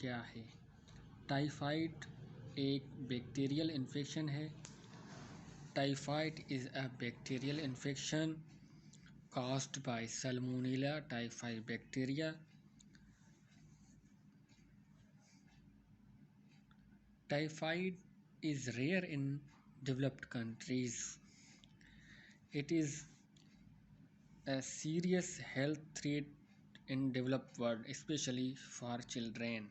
क्या है? टाइफाइड एक बैक्टीरियल इन्फेक्शन है। Typhoid is a bacterial infection caused by Salmonella typhi bacteria. Typhoid is rare in developed countries. It is a serious health threat in developed world, especially for children.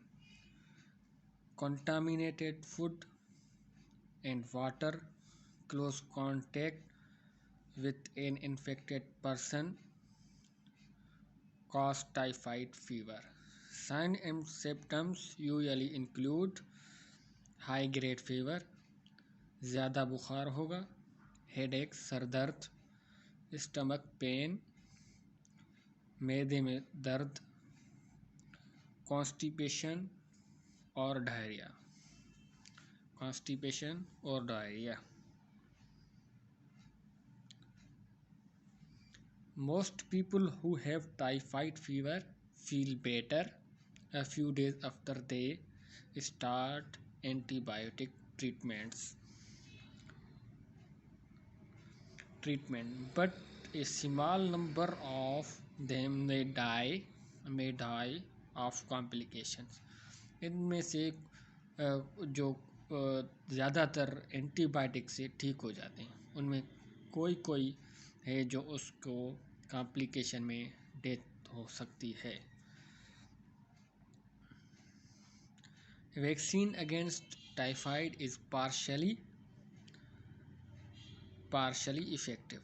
Contaminated food and water, close contact with an infected person cause typhoid fever. Signs and symptoms usually include high grade fever, ज़्यादा बुखार होगा, headache सर दर्द, stomach pain, मैदे में दर्द, constipation और diarrhoea. Most people who have typhoid fever feel better a few days after they start antibiotic treatment, but a small number of them may die of complications. इनमें से जो ज़्यादातर एंटीबायोटिक से ठीक हो जाते हैं, उनमें कोई है जो उसको कॉम्प्लिकेशन में डेथ हो सकती है। Vaccine against typhoid is partially effective.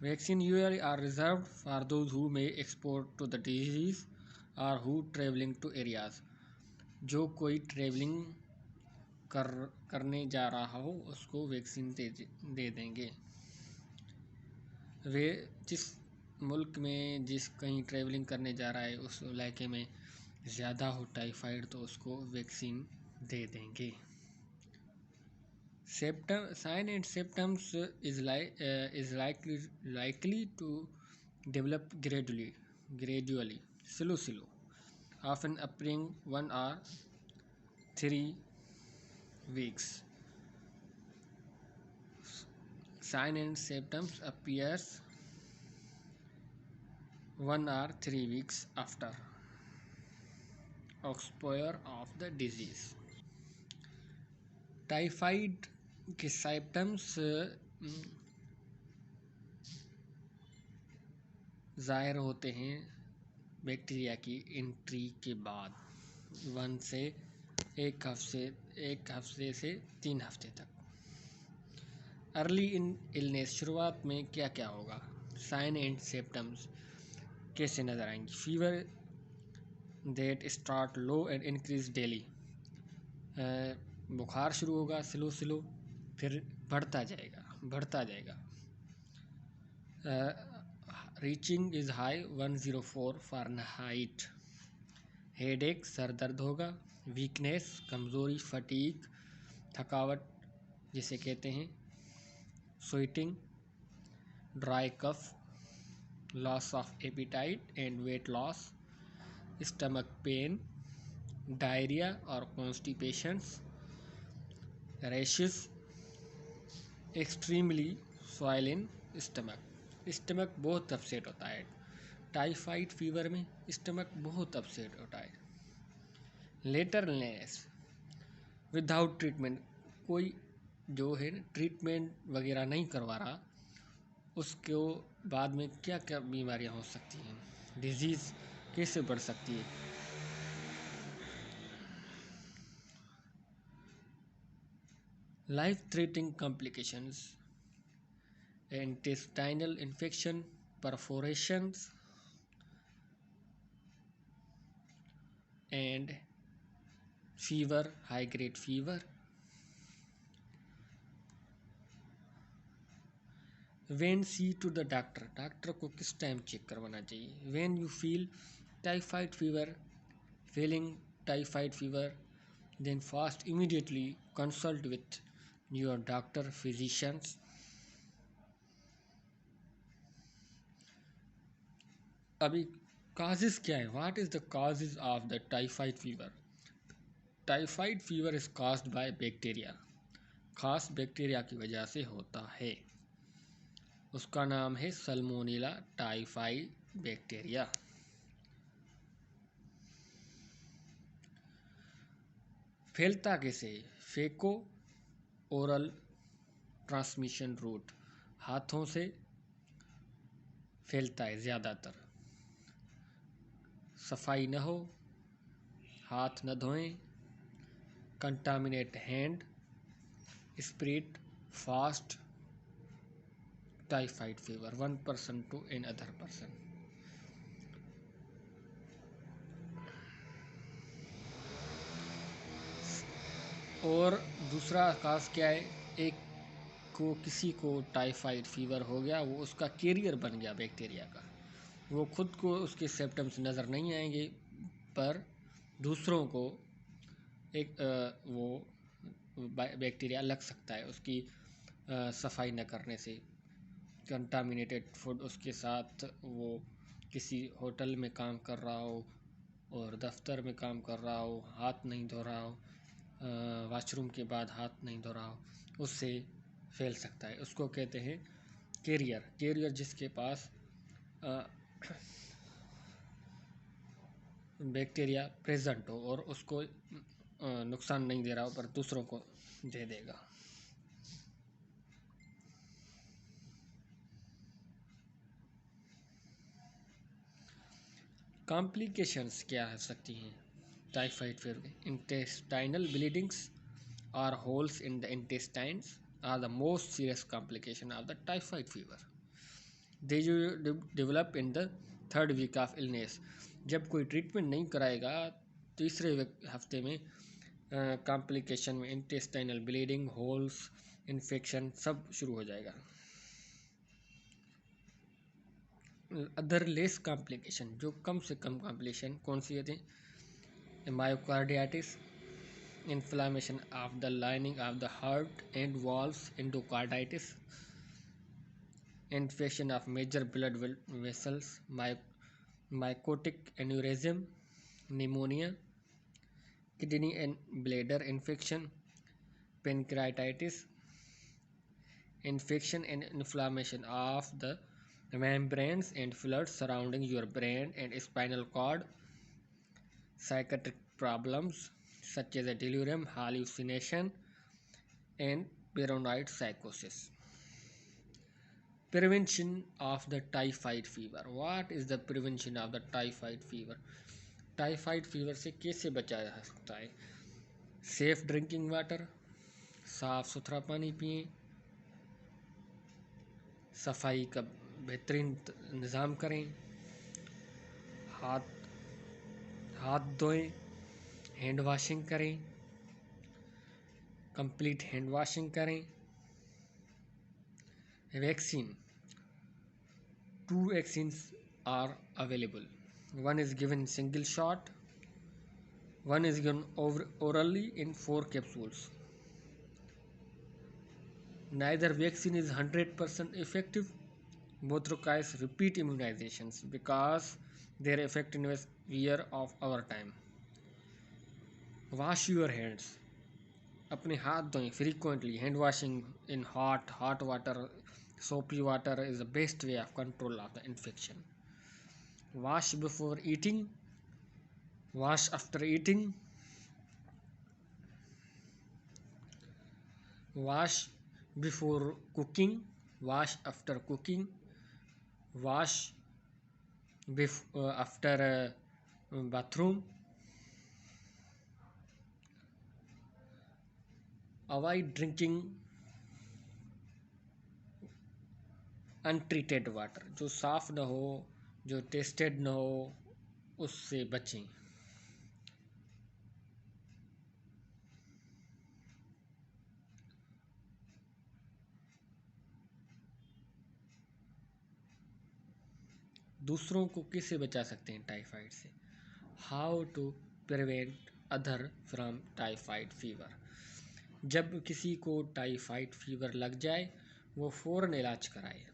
Vaccine usually are reserved for those who may export to the disease or who traveling to areas. जो कोई ट्रेवलिंग करने जा रहा हो उसको वैक्सीन दे देंगे। वे जिस मुल्क में कहीं ट्रेवलिंग करने जा रहा है उस इलाके में ज़्यादा हो टाइफाइड तो उसको वैक्सीन दे देंगे। Sign and symptoms is likely to develop gradually, slow, often appearing 1 or 3 weeks. Sign and symptoms appears 1 or 3 weeks after exposure of the disease. Typhoid के सिम्टम्स ज़ाहिर होते हैं बैक्टीरिया की एंट्री के बाद 1 से 1 हफ्ते से 3 हफ्ते तक। अर्ली इन इलनेस, शुरुआत में क्या क्या होगा? साइन एंड सिम्टम्स कैसे नज़र आएंगी? Fever that start low and increase daily, बुखार शुरू होगा स्लो फिर बढ़ता जाएगा। Reaching is high 104 Fahrenheit. Headache, सर दर्द होगा। वीकनेस, कमज़ोरी, फटीग, थकावट जिसे कहते हैं। Sweating, dry cough, loss of appetite and weight loss, stomach pain, diarrhoea और constipations, rashes, extremely swollen stomach बहुत अपसेट होता है। टाइफाइड फीवर में स्टमक बहुत अपसेट होता है। लेटर इलनेस विदाउट ट्रीटमेंट, कोई जो है ट्रीटमेंट वगैरह नहीं करवा रहा, उसको बाद में क्या क्या बीमारियां हो सकती हैं, डिजीज़ कैसे बढ़ सकती है? Life threatening complications, intestinal infection, perforations and fever, high grade fever. When see to the doctor, doctor को किस टाइम चेक करवाना चाहिए? When you feel typhoid fever, then first immediately consult with your doctor, physicians. अभी causes क्या है? What is the causes of the typhoid fever? Typhoid fever is caused by bacteria. खास bacteria की वजह से होता है, उसका नाम है सल्मोनेला टाइफाई बैक्टीरिया। फैलता कैसे? फेको ओरल ट्रांसमिशन रूट, हाथों से फैलता है ज़्यादातर। सफाई न हो, हाथ न धोएं, contaminate hand, spread fast typhoid fever 1 person to another person। और दूसरा काज क्या है? एक को किसी को टाइफाइड फीवर हो गया, वो उसका कैरियर बन गया बैक्टीरिया का। वो खुद को उसके सिम्टम्स नज़र नहीं आएंगे, पर दूसरों को एक वो बैक्टीरिया लग सकता है उसकी सफाई न करने से। कंटामिनेटेड फूड उसके साथ, वो किसी होटल में काम कर रहा हो और दफ्तर में काम कर रहा हो, हाथ नहीं धो रहा हो, वॉशरूम के बाद हाथ नहीं धो रहा हो, उससे फैल सकता है। उसको कहते हैं कैरियर। कैरियर जिसके पास बैक्टीरिया प्रेजेंट हो और उसको नुकसान नहीं दे रहा हो, पर दूसरों को दे देगा। कॉम्प्लिकेशंस क्या हो सकती हैं typhoid fever? Intestinal bleedings or holes in the intestines are the most serious complication of the typhoid fever. They develop in the 3rd week of illness। जब कोई ट्रीटमेंट नहीं कराएगा, तीसरे हफ्ते में कॉम्प्लिकेशन में इंटेस्टाइनल ब्लीडिंग, होल्स, इन्फेक्शन सब शुरू हो जाएगा। अदर लेस कॉम्प्लिकेशन, जो कम से कम कॉम्प्लिकेशन कौन सी होती है? मायोकार्डियाटिस, inflammation of the lining of the heart and valves, endocarditis, infection of major blood vessels, mycotic aneurysm, pneumonia, kidney and bladder infection, pancreatitis, infection and inflammation of the membranes and fluids surrounding your brain and spinal cord, psychiatric problems such as a delirium, hallucination, and paranoid psychosis. Prevention of the typhoid fever. What is the prevention of the typhoid fever? Typhoid fever से कैसे बचा जा सकता है? Safe drinking water, साफ सुथरा पानी पिएं, सफाई का बेहतरीन निज़ाम करें, हाथ धोएं, हैंड वॉशिंग करें, कंप्लीट हैंड वॉशिंग करें। Vaccine, 2 vaccines are available. One is given single shot, one is given orally in 4 capsules. Neither vaccine is 100% effective. Both requires repeat immunizations because their effectiveness year of our time. Wash your hands. अपने हाथ धोएं frequently. Hand washing in hot water, soapy water is the best way of control of the infection. Wash before eating, wash after eating, wash before cooking, wash after cooking, wash after bathroom. Avoid drinking untreated water, जो साफ़ न हो, जो tested न हो, उससे बचें। दूसरों को कैसे बचा सकते हैं टाइफाइड से? How to prevent other from typhoid fever. जब किसी को टाइफाइड फीवर लग जाए, वो फ़ौरन इलाज कराए।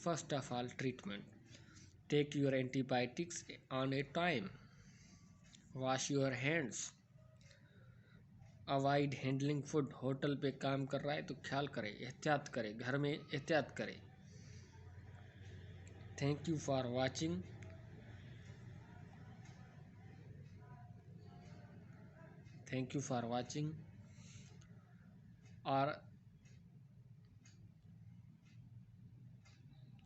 First of all treatment, take your antibiotics on a time, wash your hands, avoid handling food. Hotel पे काम कर रहा है तो ख्याल करें, एहतियात करें, घर में एहतियात करें। Thank you for watching. Thank you for watching और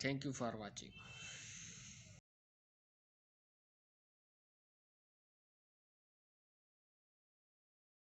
थैंक यू फॉर वॉचिंग।